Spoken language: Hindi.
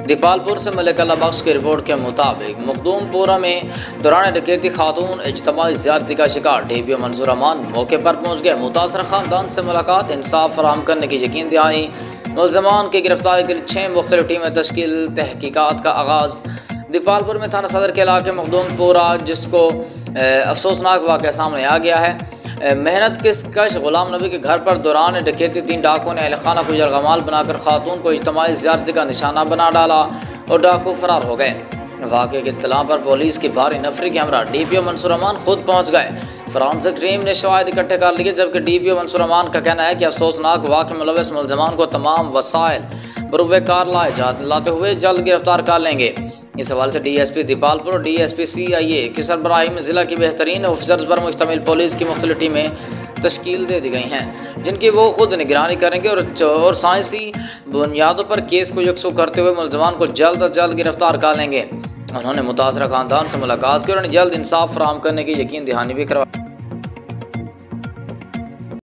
दीपालपुर से मलिक अल्लाह बख्श की रिपोर्ट के मुताबिक मखदूमपुरा में दौरान डकैती खातून इज्तमाई ज़्यादती का शिकार। DPO मंसूर अमान मौके पर पहुँच गए। मुतासर ख़ानदान से मुलाकात, इंसाफ फराहम करने की यकीन दिलाई। मुलज़मान की गिरफ्तारी के लिए 6 मुख्तलिफ टीमें तश्कील, तहकीकात का आगाज़। दीपालपुर में थाना सदर के इलाके मखदूमपुरा जिसको अफसोसनाक वाक़या सामने आ गया है। मेहनत किस कश गुलाम नबी के घर पर दौरान डकैती 3 डाकुओं ने अहलखाना को यरगमाल बनाकर खातून को इज्तमाई ज़्यादती का निशाना बना डाला और डाकू फरार हो गए। वाक़े की इत्तला पर पुलिस की भारी नफरी के हमरा DPO मंसूर अमान खुद पहुँच गए। फॉरेंसिक टीम ने शवाहिद इकट्ठे कर लिए, जबकि DPO मंसूर अमान का कहना है कि अफसोसनाक वाक़े में मुलव्वस मुलज़मान को तमाम वसाइल बरूए कार लाते हुए जल्द गिरफ्तार कर लेंगे। इस हवाले से DSP दीपालपुर और DSP CIA की सरबराही में ज़िला की बेहतरीन ऑफिसर्स पर मुश्तमिल पुलिस की मुख्तलिफ टीमें तश्कील दे दी गई हैं, जिनकी वो खुद निगरानी करेंगे और साइंसी बुनियादों पर केस को यकसू करते हुए मुलज़मान को जल्द अज जल्द गिरफ्तार कर लेंगे। उन्होंने मुतासरा ख़ानदान से मुलाकात की और उन्हें जल्द इंसाफ फराहम करने की यकीन दहानी भी करवाई।